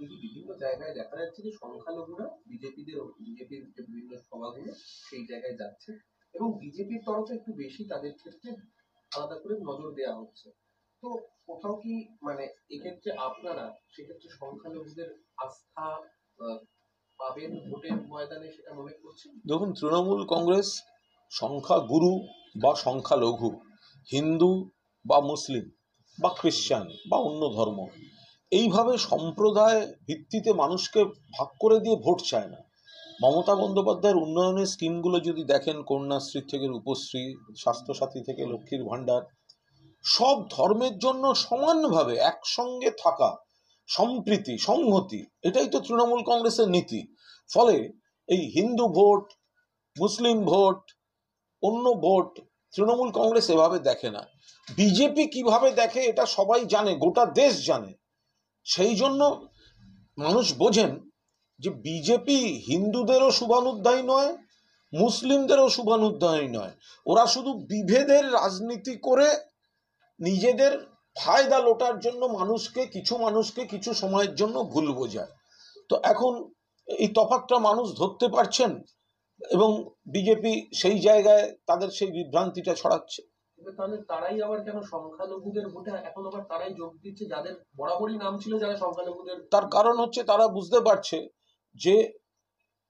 সম্প্রতি বিভিন্ন জায়গায় দেখা যাচ্ছে যে সংখ্যালঘুরা বিজেপির যে বিভিন্ন সভাগুলো সেই জায়গায় যাচ্ছে এবং বিজেপির তরফে একটু বেশি তাদের ক্ষেত্রে আলাদা করে নজর দেওয়া হচ্ছে। তো কোথাও কি মানে এক্ষেত্রে আপনারা সেক্ষেত্রে সংখ্যালঘুদের আস্থা পাবেন ভোটের ময়দানে, সেটা মনে করছেন? দেখুন, তৃণমূল কংগ্রেস সংখ্যাগুরু বা সংখ্যালঘু, হিন্দু বা মুসলিম বা খ্রিস্টান বা অন্য ধর্ম, এইভাবে সম্প্রদায় ভিত্তিতে মানুষকে ভাগ করে দিয়ে ভোট চায় না। মমতা বন্দ্যোপাধ্যায়ের উন্নয়নের স্কিমগুলো যদি দেখেন, কন্যাশ্রী থেকে রূপশ্রী, স্বাস্থ্যসাথী থেকে লক্ষ্মীর ভাণ্ডার, সব ধর্মের জন্য সমানভাবে একসঙ্গে থাকা, সম্প্রীতি, সংহতি, এটাই তো তৃণমূল কংগ্রেসের নীতি। ফলে এই হিন্দু ভোট, মুসলিম ভোট, অন্য ভোট তৃণমূল কংগ্রেস এভাবে দেখে না। বিজেপি কিভাবে দেখে এটা সবাই জানে, গোটা দেশ জানে। সেই জন্য মানুষ বোঝেন যে বিজেপি হিন্দুদেরও শুভানুধ্যায়ী নয়, মুসলিমদেরও শুভানুধ্যায়ী নয়। ওরা শুধু বিভেদের রাজনীতি করে নিজেদের ফায়দা লোটার জন্য কিছু মানুষকে কিছু সময়ের জন্য ভুল বোঝায়। তো এখন এই তফাৎটা মানুষ ধরতে পারছেন এবং বিজেপি সেই জায়গায় তাদের সেই বিভ্রান্তিটা ছড়াচ্ছে। তাহলে তারাই আবার কেন সংখ্যালঘুদের ভোটে এখন আবার তারাই যোগ দিচ্ছে, যাদের বরাবরই নাম ছিল যারা সংখ্যালঘুদের? তার কারণ হচ্ছে তারা বুঝতে পারছে যে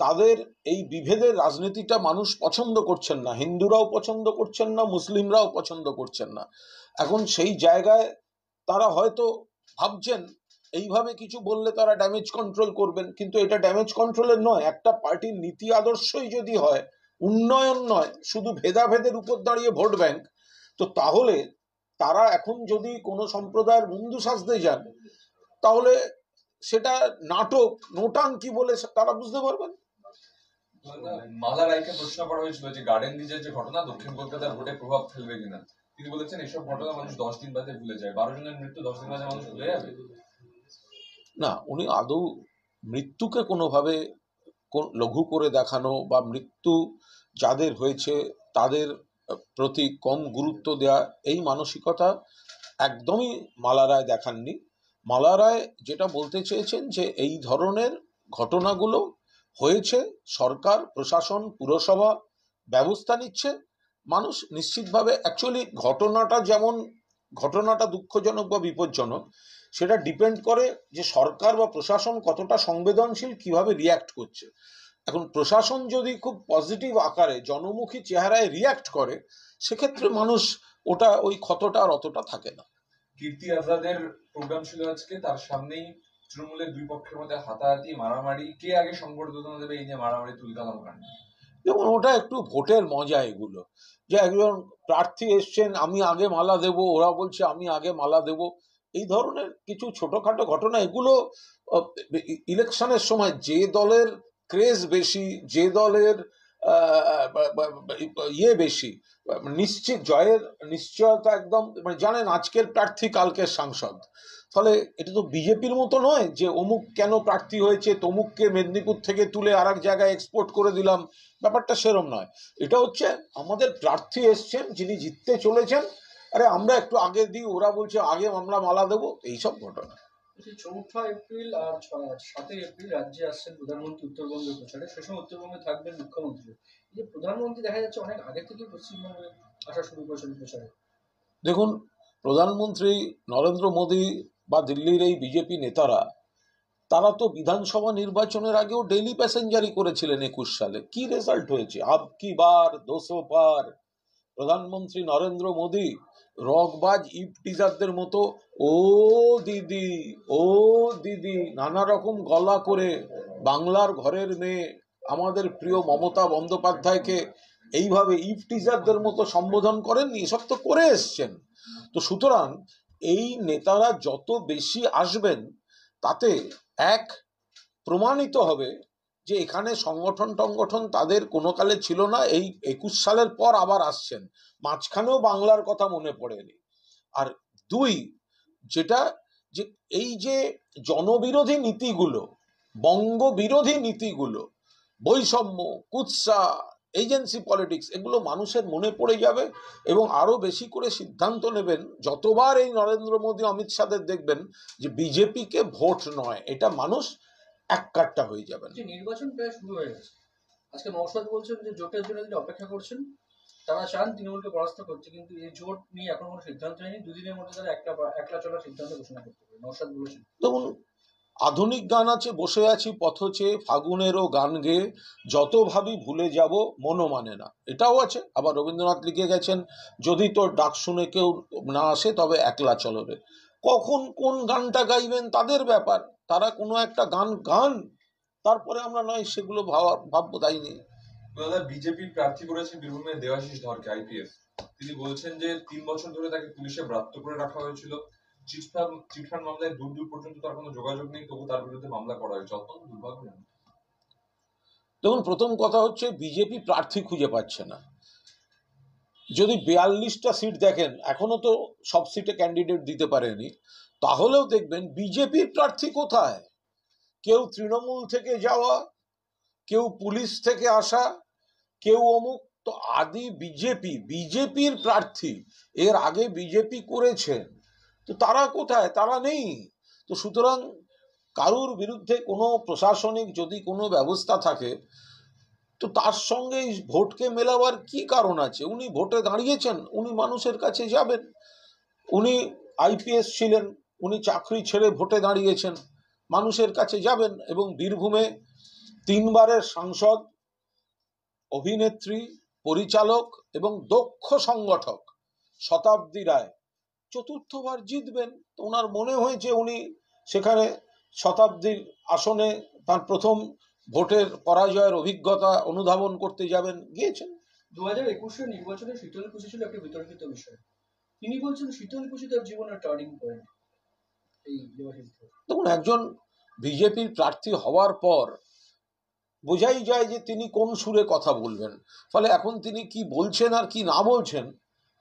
তাদের এই বিভেদের রাজনীতিটা মানুষ পছন্দ করছেন না, হিন্দুরাও পছন্দ করছেন না, মুসলিমরাও পছন্দ করছেন না। এখন সেই জায়গায় তারা হয়তো ভাবছেন এইভাবে কিছু বললে তারা ড্যামেজ কন্ট্রোল করবেন, কিন্তু এটা ড্যামেজ কন্ট্রোলের নয়। একটা পার্টির নীতি আদর্শই যদি হয় উন্নয়ন নয়, শুধু ভেদাভেদের উপর দাঁড়িয়ে ভোট ব্যাংক, তো তাহলে তারা এখন যদি কোনো সম্প্রদায়ের বন্ধু সাজতে যান, তাহলে সেটা নাটক, নোটাঙ্কি বলে তারা বুঝতে পারবেন। মালা রায়কে প্রশ্ন করা হয়েছিল যে গার্ডেন রিজের যে ঘটনা দক্ষিণ কলকাতার ভোটে প্রভাব ফেলবে কিনা। তিনি বলেছেন এসব ঘটনা মানুষ 10 দিন বাদে ভুলে যায়। 12 জনের মৃত্যু 10 দিন বাদে মানুষ ভুলে যাবে না, উনি আদৌ মৃত্যুকে কোনোভাবে লঘু করে দেখানো বা মৃত্যু যাদের হয়েছে তাদের প্রতি কম গুরুত্ব দেয়া, এই মানসিকতা একদমই মালা রায় দেখাননি। মালা রায় যেটা বলতে চেয়েছেন যে এই ধরনের ঘটনাগুলো হয়েছে, সরকার, প্রশাসন, পুরসভা ব্যবস্থা নিচ্ছে। মানুষ নিশ্চিতভাবে অ্যাকচুয়ালি ঘটনাটা দুঃখজনক বা বিপজ্জনক, সেটা ডিপেন্ড করে যে সরকার বা প্রশাসন কতটা সংবেদনশীল, কিভাবে রিয়্যাক্ট করছে। এখন প্রশাসন যদি খুব পজিটিভ আকারে জনমুখী চেহারায় রিয়্যাক্ট করে, সেক্ষেত্রে মানুষ ওই ক্ষতটা আর অতটা থাকে না। কীর্তি আজাদের প্রোগ্রাম ছিল আজকে, তার সামনেই তৃণমূলের দুই পক্ষের মধ্যে হাতাহাতি, মারামারি। কে আগে সংবর্ধনা দেবে এই নিয়ে মারামারি তুলকালাম কাণ্ড। যেমন ওটা একটু ভোটের মজা, এগুলো যে একজন প্রার্থী এসছেন, আমি আগে মালা দেব, ওরা বলছে আমি আগে মালা দেব, এই ধরনের কিছু ছোটখাটো ঘটনা, এগুলো ইলেকশনের সময় যে দলের ক্রেজ বেশি, যে দলের বেশি, নিশ্চিত জয়ের নিশ্চয়তা একদম, মানে জানেন আজকের প্রার্থী কালকের সাংসদ। ফলে এটা তো বিজেপির মতো নয় যে অমুক কেন প্রার্থী হয়েছে, তমুককে মেদিনীপুর থেকে তুলে আর এক জায়গায় এক্সপোর্ট করে দিলাম, ব্যাপারটা সেরম নয়। এটা হচ্ছে আমাদের প্রার্থী এসছেন, যিনি জিততে চলেছেন, আরে আমরা একটু আগে দিই, ওরা বলছে আগে আমরা মালা দেবো, এইসব ঘটনা। 4 এপ্রিল আর 7 এপ্রিল রাজ্যে আসছেন প্রধানমন্ত্রী উত্তরবঙ্গের প্রচারে, সে সময় উত্তরবঙ্গে থাকবেন মুখ্যমন্ত্রী। এই যে প্রধানমন্ত্রী দেখা যাচ্ছে অনেক আগে থেকে পশ্চিমবঙ্গে আসা শুরু করেছেন প্রচারে। দেখুন, প্রধানমন্ত্রী নরেন্দ্র মোদী বা দিল্লির এই বিজেপি নেতারা, তারা তো বিধানসভা নির্বাচনের আগেও ডেইলি প্যাসেঞ্জারি করেছিলেন 21 সালে। কি রেজাল্ট হয়েছে? আব কি বার 200 পার। প্রধানমন্ত্রী নরেন্দ্র মোদী রকবাজ ইফটিজারদের মতো ও দিদি ও দিদি নানা রকম গলা করে বাংলার ঘরের মেয়ে আমাদের প্রিয় মমতা বন্দ্যোপাধ্যায়কে এইভাবে ইফটিজারদের মতো সম্বোধন করেননি, এসব তো করে এসছেন। তো সুতরাং এই নেতারা যত বেশি আসবেন, তাতে এক প্রমাণিত হবে যে এখানে সংগঠন তাদের কোনো কালে ছিল না। এই 21 সালের পর আবার আসছেন, মাঝখানেও বাংলার কথা মনে পড়েনি। আর দুই, যেটা যে এই যে জনবিরোধী নীতিগুলো, বঙ্গ বিরোধী নীতিগুলো, বৈষম্য, কুৎসা, এজেন্সি পলিটিক্স, এগুলো মানুষের মনে পড়ে যাবে এবং আরো বেশি করে সিদ্ধান্ত নেবেন। যতবার এই নরেন্দ্র মোদী অমিত শাহদের দেখবেন যে বিজেপিকে ভোট নয়, এটা মানুষ এককাট্টা হয়ে যাবেন। যে নির্বাচন প্রায় শুরু হয়ে গেছে, আজকে নওশাদ বলছেন যে জোটের জন্য তিনি অপেক্ষা করছেন, তারা চান তৃণমূলকে পরাস্ত করতে, কিন্তু এই জোট নিয়ে এখন কোনো সিদ্ধান্ত হয়নি, দুদিনের মধ্যে তারা একলা চলার সিদ্ধান্ত ঘোষণা করতে পারে, নওশাদ বলেছেন। দেখুন, আধুনিক গান আছে বসে আছি পথচে, ফাগুনেরও গান গেয়ে, যত ভাবি ভুলে যাব মনও মানে না, এটাও আছে। আবার রবীন্দ্রনাথ লিখে গেছেন, যদি তোর ডাক শুনে কেউ না আসে তবে একলা চলো রে। কখন কোন গানটা গাইবেন তাদের ব্যাপার, তারা কোনো একটা গান গান, তারপরে আমরা নয় সেগুলো ভাববো, তাই নিয়ে। দাদা, বিজেপি প্রার্থী করেছে বীরভূমে দেবাশিস ধরকে, আইপিএস। তিনি বলছেন যে 3 বছর ধরে তাকে পুলিশে ব্রাত্য করে রাখা হয়েছিল, চিটফান্ড মামলায় দূর দূর পর্যন্ত তার কোনো যোগাযোগ নেই, তবু তার বিরুদ্ধে মামলা করা হয়েছে। অত্যন্ত দুর্ভাগ্য। দেখুন, প্রথম কথা হচ্ছে বিজেপি প্রার্থী খুঁজে পাচ্ছে না। যদি 42টা সিট দেখেন, এখনো তো সব সিটে ক্যান্ডিডেট দিতে পারেনি, তাহলেও দেখবেন বিজেপির প্রার্থী কোথায়। কেউ তৃণমূল থেকে যাওয়া, কেউ পুলিশ থেকে আসা, কেউ অমুক, তো আদি বিজেপির প্রার্থী এর আগে বিজেপি করেছেন, তো তারা কোথায়, তারা নেই। তো সুতরাং কারুর বিরুদ্ধে কোনো প্রশাসনিক যদি কোনো ব্যবস্থা থাকে, তো তার সঙ্গে ভোটকে মেলাবার কি কারণ আছে? উনি ভোটে দাঁড়িয়েছেন, উনি মানুষের কাছে যাবেন। উনি আইপিএস ছিলেন, উনি চাকরি ছেড়ে ভোটে দাঁড়িয়েছেন, মানুষের কাছে যাবেন। এবং বীরভূমে 3 বারের সাংসদ, অভিনেত্রী, পরিচালক এবং দক্ষ সংগঠক শতাব্দী রায় 4র্থবার জিতবেন। তো ওনার মনে হয়েছে উনি সেখানে শতাব্দীর আসনে তার প্রথম ভোটের পরাজয়ের অভিজ্ঞতা অনুধাবন করতে যাবেন, গিয়েছেন। 2021 নির্বাচনে শীতলকুচি ছিল একটি বিতর্কিত বিষয়, তিনি বলছেন শীতলকুচি তার জীবনের টার্নিং পয়েন্ট। এই দেখুন, একজন বিজেপির প্রার্থী হওয়ার পর বোঝাই যায় যে তিনি কোন সুরে কথা বলবেন। ফলে এখন তিনি কি বলছেন আর কি না বলছেন,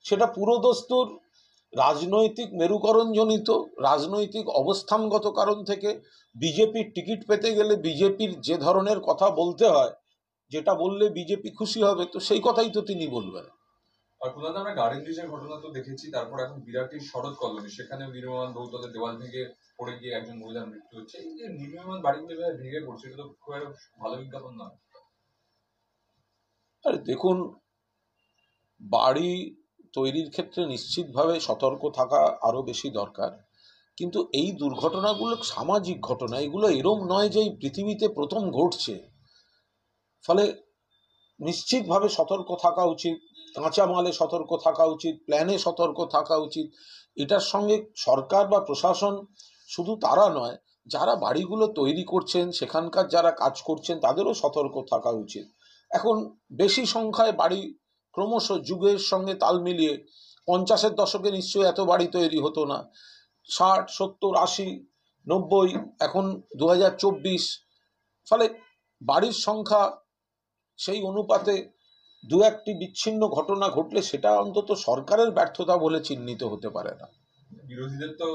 সেটা পুরোদস্তুর রাজনৈতিক মেরুকরণজনিত, রাজনৈতিক অবস্থানগত কারণ থেকে। বিজেপির টিকিট পেতে গেলে বিজেপির যে ধরনের কথা বলতে হয়, যেটা বললে বিজেপি খুশি হবে, তো সেই কথাই তো তিনি বলবেন। আর কোথাও আমরা গার্ডেন ব্রিজের ঘটনা তো দেখেছি, তারপর এখন বিরাটির শরৎ কলোনি, সেখানে নির্মীয়মান বহুতলের দেওয়াল ভেঙে পড়ে গিয়ে একজন মহিলার মৃত্যু হচ্ছে। এই যে নির্মীয়মান বাড়িগুলো ভেঙে পড়ছে, এটা তো খুব একটা ভালো বিজ্ঞাপন নয়। আরে দেখুন, বাড়ি তৈরির ক্ষেত্রে নিশ্চিতভাবে সতর্ক থাকা আরো বেশি দরকার, কিন্তু এই দুর্ঘটনাগুলো সামাজিক ঘটনা, এগুলো এরম নয় যে এই পৃথিবীতে প্রথম ঘটছে। ফলে নিশ্চিতভাবে সতর্ক থাকা উচিত, কাঁচামালে সতর্ক থাকা উচিত, প্ল্যানে সতর্ক থাকা উচিত। এটার সঙ্গে সরকার বা প্রশাসন, শুধু তারা নয়, যারা বাড়িগুলো তৈরি করছেন, সেখানকার যারা কাজ করছেন, তাদেরও সতর্ক থাকা উচিত। এখন বেশি সংখ্যায় বাড়ি ক্রমশ যুগের সঙ্গে তাল মিলিয়ে, 50-এর দশকে নিশ্চয়ই এত বাড়ি তৈরি হতো না, 60, 70, 80, 90, এখন 2024। ফলে বাড়ির সংখ্যা সেই অনুপাতে 2-1টি বিচ্ছিন্ন ঘটনা ঘটলে সেটা অন্তত সরকারের ব্যর্থতা বলে চিহ্নিত হতে পারে না। বিরোধীদের তো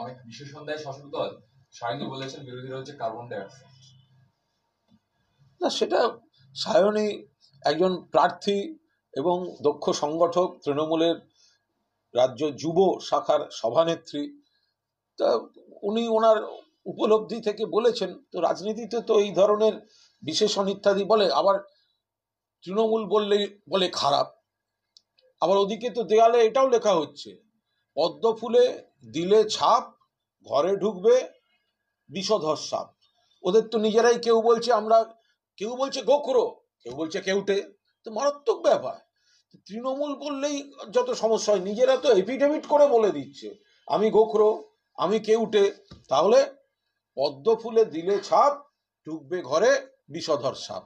অনেক বিশেষণ দেয় শাসক দল, সায়নী বলেছেন বিরোধীরা হচ্ছে কার্বন ডাইঅক্সাইড। না, সেটা সায়নী একজন প্রার্থী এবং দক্ষ সংগঠক, তৃণমূলের রাজ্য যুব শাখার সভানেত্রী, তা উনি ওনার উপলব্ধি থেকে বলেছেন। তো রাজনীতিতে তো এই ধরনের বিশেষণ ইত্যাদি বলে, আবার তৃণমূল বলে খারাপ, আবার ওদিকে তো দেয়ালে এটাও লেখা হচ্ছে, পদ্ম ফুলে দিলে ছাপ, ঘরে ঢুকবে বিষধর সাপ। ওদের তো নিজেরাই কেউ বলছে আমরা, কেউ বলছে গোখরো, কেউ বলছে কেউটে, তো মারাত্মক ব্যাপার। তৃণমূল বললেই যত সমস্যা হয়, নিজেরা তো এফিডেভিট করে বলে দিচ্ছে আমি গোখরো, আমি কেউটে, তাহলে পদ্ম ফুলে দিলে ছাপ, ঢুকবে ঘরে বিষধর সাপ।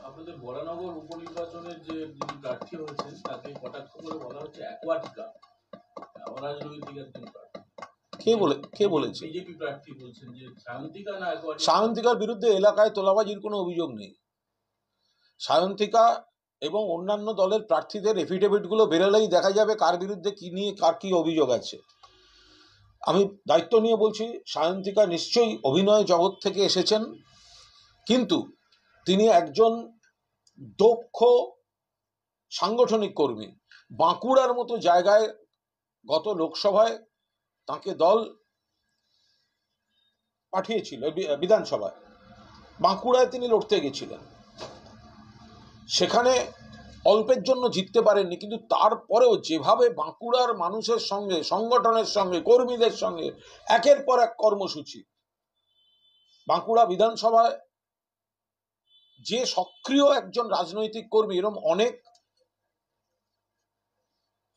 আপনাদের বরানগর উপনির্বাচনের যে যিনি প্রার্থী হয়েছেন তাকে কটাক্ষ করে বলা হচ্ছে অ্যাকোয়াটিকা, অরাজনৈতিক একজন প্রার্থী। কে বলেছে? বিজেপি প্রার্থী বলছেন যে সায়ন্তিকা না অ্যাকোয়াটিকা। সায়ন্তিকার বিরুদ্ধে এলাকায় তোলাবাজির কোনো অভিযোগ নেই। সায়ন্তিকা এবং অন্যান্য দলের প্রার্থীদের এফিডেভিট গুলো বেরোলেই দেখা যাবে কার বিরুদ্ধে কি নিয়ে কার কি অভিযোগ আছে। আমি দায়িত্ব নিয়ে বলছি, সায়ন্তিকা নিশ্চয়ই অভিনয় জগৎ থেকে এসেছেন, কিন্তু তিনি একজন দক্ষ সাংগঠনিক কর্মী। বাঁকুড়ার মতো জায়গায় গত লোকসভায় তাকে দল পাঠিয়েছিল, বিধানসভায় বাঁকুড়ায় তিনি লড়তে গেছিলেন, সেখানে অল্পের জন্য জিততে পারেননি, কিন্তু তারপরেও যেভাবে বাঁকুড়ার মানুষের সঙ্গে, সংগঠনের সঙ্গে, কর্মীদের সঙ্গে একের পর এক কর্মসূচি, বাঁকুড়া বিধানসভায় যে সক্রিয় একজন রাজনৈতিক কর্মী, এরকম অনেক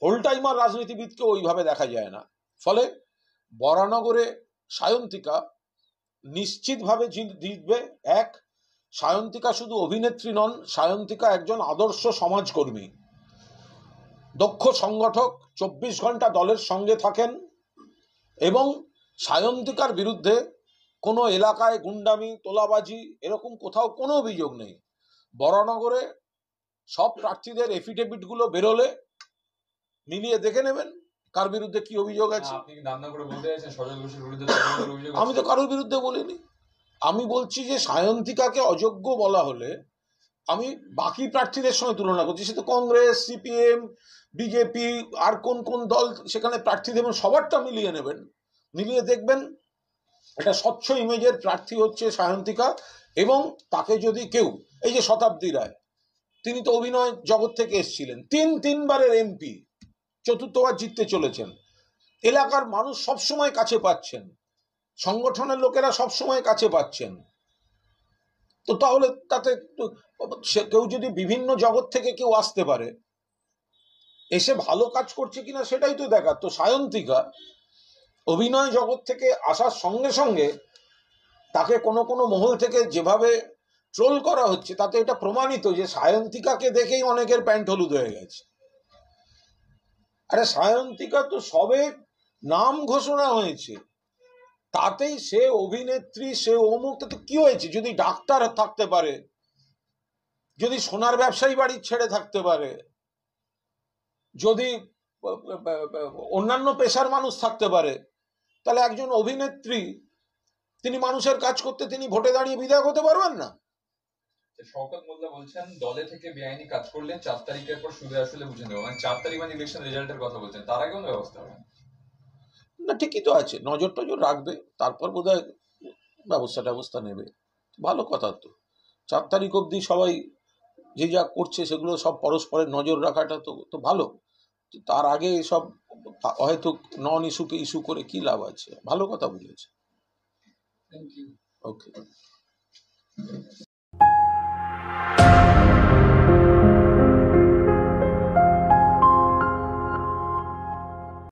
হোল টাইমার রাজনীতিবিদকে ওইভাবে দেখা যায় না। ফলে বরানগরে সায়ন্তিকা নিশ্চিতভাবে জিতবে। এক, সায়ন্তিকা শুধু অভিনেত্রী নন, সায়ন্তিকা একজন আদর্শ সমাজকর্মী, দক্ষ সংগঠক, 24 ঘন্টা দলের সঙ্গে থাকেন এবং সায়ন্তিকার বিরুদ্ধে কোনো এলাকায় গুন্ডামি, তোলাবাজি এরকম কোথাও কোনো অভিযোগ নেই। বরানগরে সব প্রার্থীদের এফিডেভিট গুলো বেরোলে মিলিয়ে দেখে নেবেন কার বিরুদ্ধে কি অভিযোগ আছে। আপনি কি নাম না করে বলতে চাইছেন সজল ঘোষের বিরুদ্ধে অভিযোগ? আমি তো কারোর বিরুদ্ধে বলিনি। আমি বলছি যে সায়ন্তিকাকে অযোগ্য বলা হলে আমি বাকি প্রার্থীদের সঙ্গে তুলনা করছি, সে তো কংগ্রেস, সিপিএম, বিজেপি, আর কোন কোন দল সেখানে প্রার্থী দেবেন, সবারটা মিলিয়ে নেবেন, মিলিয়ে দেখবেন এটা স্বচ্ছ ইমেজের প্রার্থী হচ্ছে সায়ন্তিকা। এবং তাকে যদি কেউ, এই যে শতাব্দী রায়, তিনি তো অভিনয় জগৎ থেকে এসেছিলেন, তিনবারের এমপি, চতুর্থবার জিততে চলেছেন, এলাকার মানুষ সবসময় কাছে পাচ্ছেন, সংগঠনের লোকেরা সবসময় কাছে পাচ্ছেন, তো তাহলে তাতে কেউ যদি বিভিন্ন জগৎ থেকে কেউ আসতে পারে, এসে ভালো কাজ করছে কিনা সেটাই তো দেখার। তো সায়ন্তিকা অভিনয় জগৎ থেকে আসার সঙ্গে সঙ্গে তাকে কোনো কোনো মহল থেকে যেভাবে ট্রোল করা হচ্ছে, তাতে এটা প্রমাণিত যে সায়ন্তিকাকে দেখেই অনেকের প্যান্ট হলুদ হয়ে গেছে। আরে সায়ন্তিকা তো সবে নাম ঘোষণা হয়েছে, তাতেই সে অভিনেত্রী, সে অমুক, তাতে কি হয়েছে? যদি ডাক্তার থাকতে পারে, যদি সোনার ব্যবসায়ী বাড়ি ছেড়ে থাকতে পারে, যদি অন্যান্য পেশার মানুষ থাকতে পারে, তাহলে একজন অভিনেত্রী তিনি মানুষের কাজ করতে তিনি ভোটে দাঁড়িয়ে বিধায়ক হতে পারবেন না? শওকত মোল্লা বলছেন দলে থেকে বেআইনি কাজ করলে 4 তারিখের পর সুদে আসলে বুঝে নেব, মানে 4 তারিখ মানে ইলেকশন রেজাল্টের কথা বলছেন, তার আগে কোনো ব্যবস্থা হবে না, ঠিকই তো আছে, নজর টজর রাখবে, তারপর বোধহয় ব্যবস্থা নেবে। ভালো কথা তো, 4 তারিখ অব্দি সবাই যে যা করছে সেগুলো সব পরস্পরের নজর রাখাটা তো ভালো। তার আগে সব হয়তো নন ইস্যুকে ইস্যু করে কি লাভ আছে? ভালো কথা বলেছে। Thank you. ওকে।